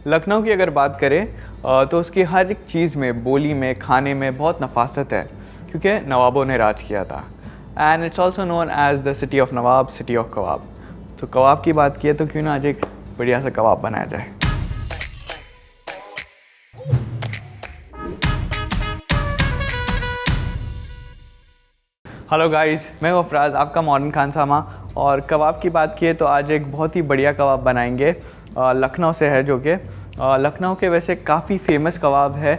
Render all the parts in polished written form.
लखनऊ की अगर बात करें तो उसकी हर एक चीज़ में, बोली में, खाने में बहुत नफासत है, क्योंकि नवाबों ने राज किया था। And it's also known as the city of nawab, city of kebab. तो कबाब की बात की है तो क्यों ना आज एक बढ़िया सा कबाब बनाया जाए। हेलो गाइस, मैं हूँ अफराज, आपका मॉडर्न खानसामा। और कबाब की बात की है तो आज एक बहुत ही बढ़िया कबाब बनाएंगे। लखनऊ से है, जो कि लखनऊ के वैसे काफ़ी फेमस कबाब है।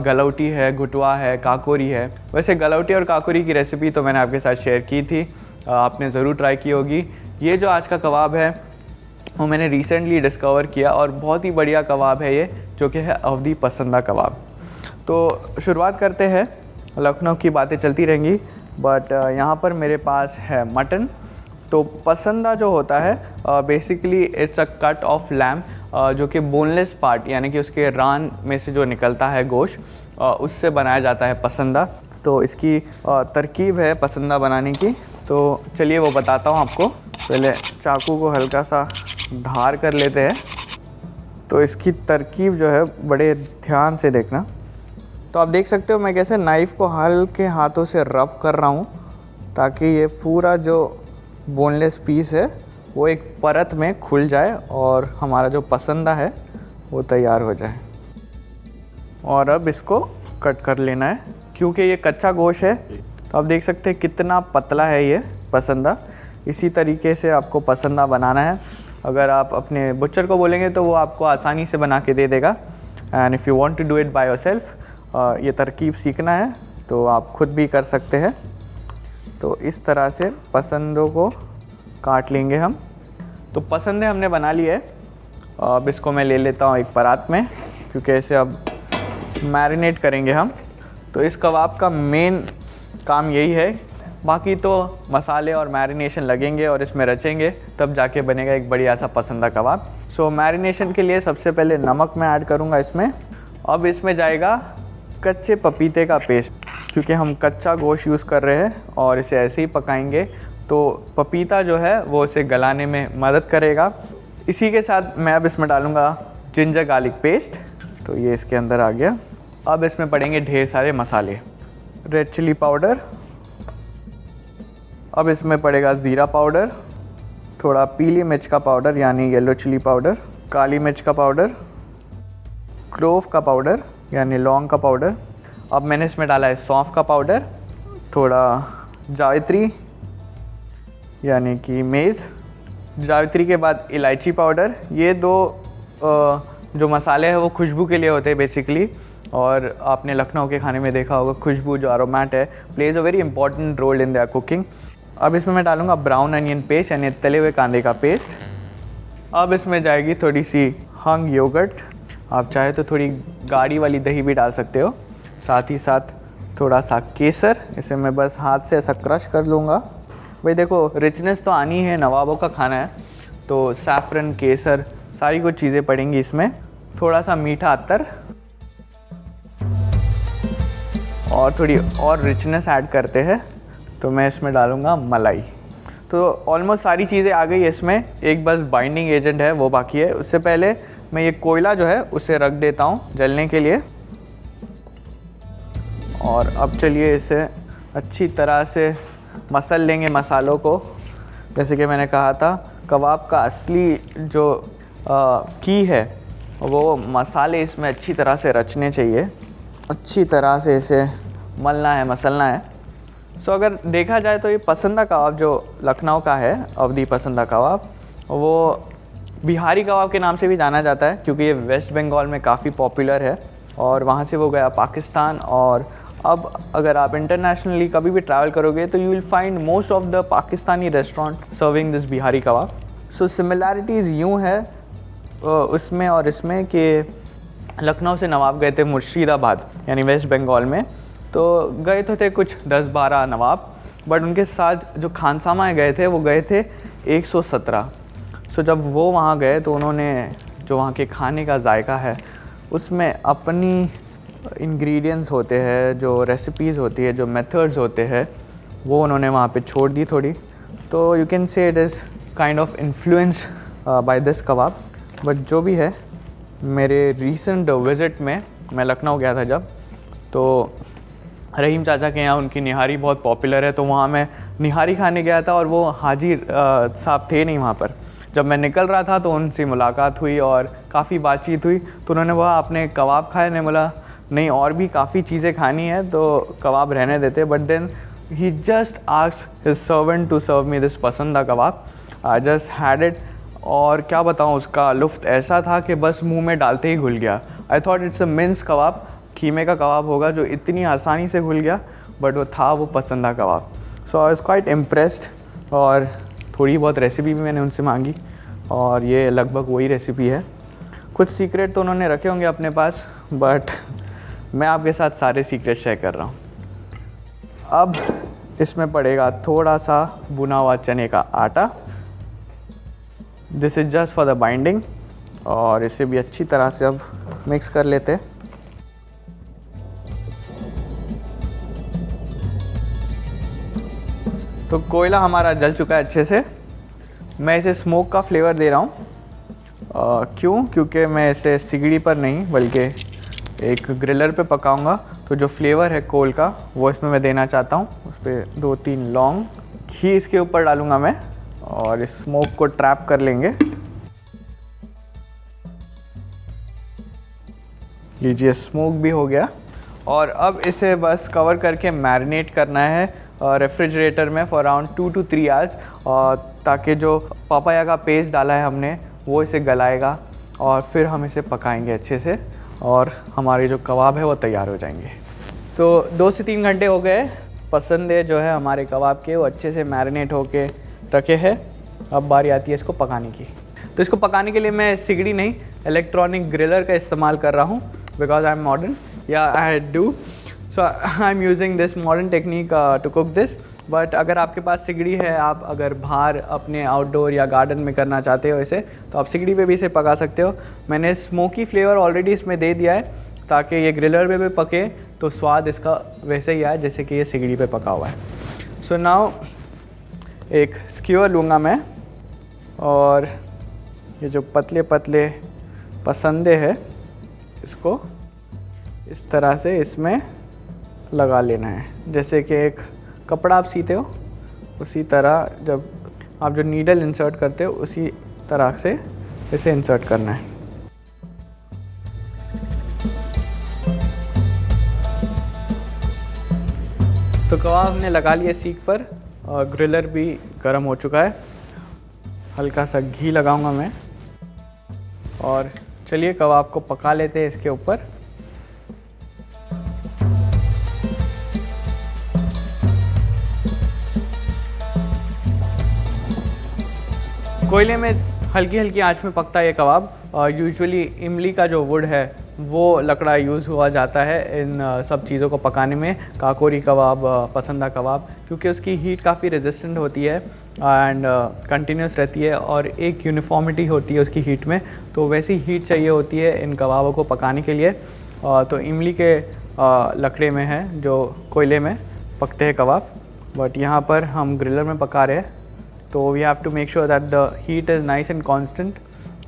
गलौटी है, घुटवा है, काकोरी है। वैसे गलौटी और काकोरी की रेसिपी तो मैंने आपके साथ शेयर की थी, आपने ज़रूर ट्राई की होगी। ये जो आज का कबाब है वो मैंने रिसेंटली डिस्कवर किया और बहुत ही बढ़िया कबाब है ये, जो कि है अवधी पसंदा कबाब। तो शुरुआत करते हैं। लखनऊ की बातें चलती रहेंगी, बट यहाँ पर मेरे पास है मटन। तो पसंदा जो होता है basically it's a cut of lamb, जो कि बोनलेस पार्ट यानी कि उसके रान में से जो निकलता है गोश्त, उससे बनाया जाता है पसंदा। तो इसकी तरकीब है पसंदा बनाने की, तो चलिए वो बताता हूँ आपको। पहले चाकू को हल्का सा धार कर लेते हैं। तो इसकी तरकीब जो है बड़े ध्यान से देखना। तो आप देख सकते हो मैं कैसे नाइफ़ को हल्के हाथों से रब कर रहा हूँ, ताकि ये पूरा जो बोनलेस पीस है वो एक परत में खुल जाए और हमारा जो पसंदा है वो तैयार हो जाए। और अब इसको कट कर लेना है, क्योंकि ये कच्चा गोश्त है। तो आप देख सकते हैं कितना पतला है ये पसंदा। इसी तरीके से आपको पसंदा बनाना है। अगर आप अपने बुच्चर को बोलेंगे तो वो आपको आसानी से बना के दे देगा। And if you want to do it by yourself, ये तरकीब सीखना है तो आप खुद भी कर सकते हैं। तो इस तरह से पसंदों को काट लेंगे हम। तो पसंदे हमने बना लिए है। अब इसको मैं ले लेता हूँ एक परात में, क्योंकि इसे अब मैरिनेट करेंगे हम। तो इस कबाब का मेन काम यही है, बाकी तो मसाले और मैरिनेशन लगेंगे और इसमें रचेंगे, तब जाके बनेगा एक बढ़िया सा पसंदा कबाब। सो मैरिनेशन के लिए सबसे पहले नमक मैं ऐड करूँगा इसमें। अब इसमें जाएगा कच्चे पपीते का पेस्ट, क्योंकि हम कच्चा गोश्त यूज़ कर रहे हैं और इसे ऐसे ही पकाएंगे, तो पपीता जो है वो इसे गलाने में मदद करेगा। इसी के साथ मैं अब इसमें डालूँगा जिंजर गार्लिक पेस्ट। तो ये इसके अंदर आ गया। अब इसमें पड़ेंगे ढेर सारे मसाले। रेड चिली पाउडर, अब इसमें पड़ेगा ज़ीरा पाउडर, थोड़ा पीली मिर्च का पाउडर यानी येलो चिली पाउडर, काली मिर्च का पाउडर, क्लोव का पाउडर यानी लौंग का पाउडर। अब मैंने इसमें डाला है सौंफ का पाउडर, थोड़ा जावित्री यानी कि मेज़, जावित्री के बाद इलायची पाउडर। ये दो जो मसाले हैं वो खुशबू के लिए होते हैं बेसिकली, और आपने लखनऊ के खाने में देखा होगा खुशबू जो अरोमेट है plays a very important role in their cooking. अब इसमें मैं डालूँगा ब्राउन अनियन पेस्ट यानी तले हुए कांदे का पेस्ट। अब इसमें जाएगी थोड़ी सी हंग योगर्ट, आप चाहे तो थोड़ी गाढ़ी वाली दही भी डाल सकते हो। साथ ही साथ थोड़ा सा केसर, इसे मैं बस हाथ से ऐसा क्रश कर लूँगा। भाई देखो, रिचनेस तो आनी है, नवाबों का खाना है, तो सैफरन, केसर, सारी कुछ चीज़ें पड़ेंगी इसमें। थोड़ा सा मीठा अत्तर और थोड़ी और रिचनेस ऐड करते हैं, तो मैं इसमें डालूँगा मलाई। तो ऑलमोस्ट सारी चीज़ें आ गई इसमें, एक बस बाइंडिंग एजेंट है वो बाकी है। उससे पहले मैं ये कोयला जो है उसे रख देता हूँ जलने के लिए। और अब चलिए इसे अच्छी तरह से मसल लेंगे मसालों को। जैसे कि मैंने कहा था, कबाब का असली जो की है वो मसाले इसमें अच्छी तरह से रचने चाहिए। अच्छी तरह से इसे मलना है, मसलना है। सो अगर देखा जाए तो ये पसंदा कबाब जो लखनऊ का है, अवधी पसंदा कबाब, वो बिहारी कबाब के नाम से भी जाना जाता है, क्योंकि ये वेस्ट बंगाल में काफ़ी पॉपुलर है और वहाँ से वो गया पाकिस्तान। और अब अगर आप इंटरनेशनली कभी भी ट्रैवल करोगे तो you will find most of the Pakistani restaurant serving this Bihari kebab. So similarities यूँ है उसमें और इसमें कि लखनऊ से नवाब गए थे मुर्शिदाबाद यानी वेस्ट बंगाल में। तो गए तो थे कुछ 10-12 नवाब, बट उनके साथ जो खानसामा गए थे वो गए थे 117। सो जब वो वहाँ गए तो उन्होंने जो वहाँ के खाने का जायका है उसमें अपनी इंग्रेडिएंट्स होते हैं, जो रेसिपीज़ होती है, जो मेथड्स होते हैं, वो उन्होंने वहाँ पे छोड़ दी थोड़ी। तो you can say it is kind of influence by this kebab. But जो भी है, मेरे रीसेंट विज़िट में मैं लखनऊ गया था जब, तो रहीम चाचा के यहाँ उनकी निहारी बहुत पॉपुलर है, तो वहाँ मैं निहारी खाने गया था और वो हाजी साहब थे नहीं वहाँ पर। जब मैं निकल रहा था तो उनसे मुलाकात हुई और काफ़ी बातचीत हुई, तो उन्होंने बोला आपने कबाब खाए? ने बोला नहीं, और भी काफ़ी चीज़ें खानी है तो कबाब रहने देते। But then he just asked his servant to serve me this pasanda kebab. I just had it, और क्या बताऊँ, उसका लुफ्त ऐसा था कि बस मुंह में डालते ही घुल गया। I thought it's a mince kebab, कीमे का कबाब होगा जो इतनी आसानी से घुल गया, बट वो था वो पसंदा कबाब। सो आई वाज क्वाइट इम्प्रेस्ड, और थोड़ी बहुत रेसिपी भी मैंने उनसे मांगी और ये लगभग वही रेसिपी है। कुछ सीक्रेट तो उन्होंने रखे होंगे अपने पास, बट मैं आपके साथ सारे सीक्रेट शेयर कर रहा हूँ। अब इसमें पड़ेगा थोड़ा सा भुना हुआ चने का आटा। This is just for the binding, और इसे भी अच्छी तरह से अब मिक्स कर लेते हैं। तो कोयला हमारा जल चुका है अच्छे से। मैं इसे स्मोक का फ्लेवर दे रहा हूँ। क्यों? क्योंकि मैं इसे सिगड़ी पर नहीं बल्कि एक ग्रिलर पे पकाऊंगा, तो जो फ्लेवर है कोल का वो इसमें मैं देना चाहता हूँ। उस पर 2-3 लौंग, घी इसके ऊपर डालूँगा मैं, और इस स्मोक को ट्रैप कर लेंगे। लीजिए, स्मोक भी हो गया, और अब इसे बस कवर करके मैरिनेट करना है रेफ्रिजरेटर में फॉर अराउंड 2 to 3 आवर्स, और ताकि जो पापाया का पेस्ट डाला है हमने वो इसे गलाएगा, और फिर हम इसे पकाएंगे अच्छे से, और हमारे जो कबाब है वो तैयार हो जाएंगे। तो 2 से 3 घंटे हो गए। पसंदे जो है हमारे कबाब के वो अच्छे से मैरिनेट होके रखे हैं। अब बारी आती है इसको पकाने की। तो इसको पकाने के लिए मैं सिगड़ी नहीं, इलेक्ट्रॉनिक ग्रिलर का इस्तेमाल कर रहा हूँ, बिकॉज आई एम मॉडर्न, या I do, so I am using this modern technique to cook this. But अगर आपके पास सिगड़ी है, आप अगर बाहर अपने आउटडोर या गार्डन में करना चाहते हो इसे, तो आप सिगड़ी पे भी इसे पका सकते हो। मैंने स्मोकी फ्लेवर ऑलरेडी इसमें दे दिया है, ताकि ये ग्रिलर पे भी पके तो स्वाद इसका वैसे ही आए जैसे कि ये सिगड़ी पे पका हुआ है। सो नाउ एक स्क्यूअर लूँगा मैं, और ये जो पतले पतले पसंदे हैं इसको इस तरह से इसमें लगा लेना है, जैसे कि एक कपड़ा आप सीते हो उसी तरह। जब आप जो नीडल इंसर्ट करते हो उसी तरह से इसे इंसर्ट करना है। तो कबाब हमने लगा लिए सीख पर, और ग्रिलर भी गर्म हो चुका है। हल्का सा घी लगाऊंगा मैं, और चलिए कबाब को पका लेते हैं इसके ऊपर। कोयले में हल्की हल्की आंच में पकता है ये कबाब। यूजुअली इमली का जो वुड है वो लकड़ा यूज़ हुआ जाता है इन सब चीज़ों को पकाने में। काकोरी कबाब, पसंदा कबाब, क्योंकि उसकी हीट काफ़ी रेजिस्टेंट होती है एंड कंटिन्यूस रहती है, और एक यूनिफॉर्मिटी होती है उसकी हीट में, तो वैसी हीट चाहिए होती है इन कबाबों को पकाने के लिए। तो इमली के लकड़े में है जो कोयले में पकते हैं कबाब, बट यहाँ पर हम ग्रिलर में पका रहे हैं, तो we have to make sure that the heat is nice and constant.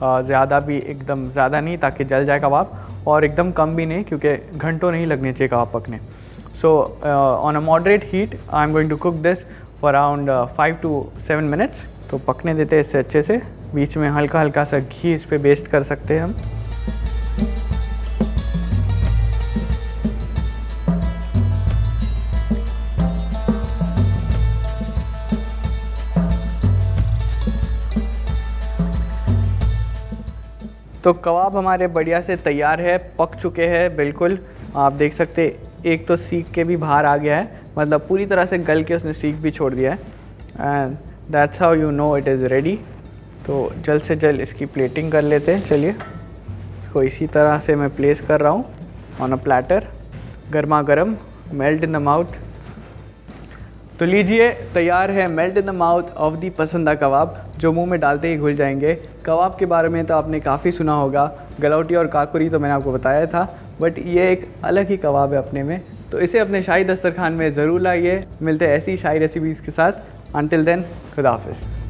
ज़्यादा भी एकदम ज़्यादा नहीं ताकि जल जाए कबाब, और एकदम कम भी नहीं क्योंकि घंटों नहीं लगने चाहिए कबाब पकने। So on a moderate heat I am going to cook this for around 5 to 7 minutes. तो पकने देते हैं इससे अच्छे से। बीच में हल्का हल्का सा घी इस पर बेस्ट कर सकते हैं हम। तो कबाब हमारे बढ़िया से तैयार है, पक चुके हैं बिल्कुल। आप देख सकते एक तो सीख के भी बाहर आ गया है, मतलब पूरी तरह से गल के उसने सीख भी छोड़ दिया है, and that's how you know it is ready. तो जल्द से जल्द इसकी प्लेटिंग कर लेते हैं। चलिए, इसको इसी तरह से मैं प्लेस कर रहा हूँ ऑन अ प्लेटर, गर्मा गर्म, मेल्ट इन द माउथ। तो लीजिए, तैयार है melt in the mouth of the pasanda kebab, जो मुंह में डालते ही घुल जाएंगे। कबाब के बारे में तो आपने काफ़ी सुना होगा, गलौटी और काकुरी तो मैंने आपको बताया था, बट ये एक अलग ही कबाब है अपने में। तो इसे अपने शाही दस्तरखान में ज़रूर लाइए। मिलते हैं ऐसी शाही रेसिपीज़ के साथ। अंटिल देन, खुदा हाफिज़।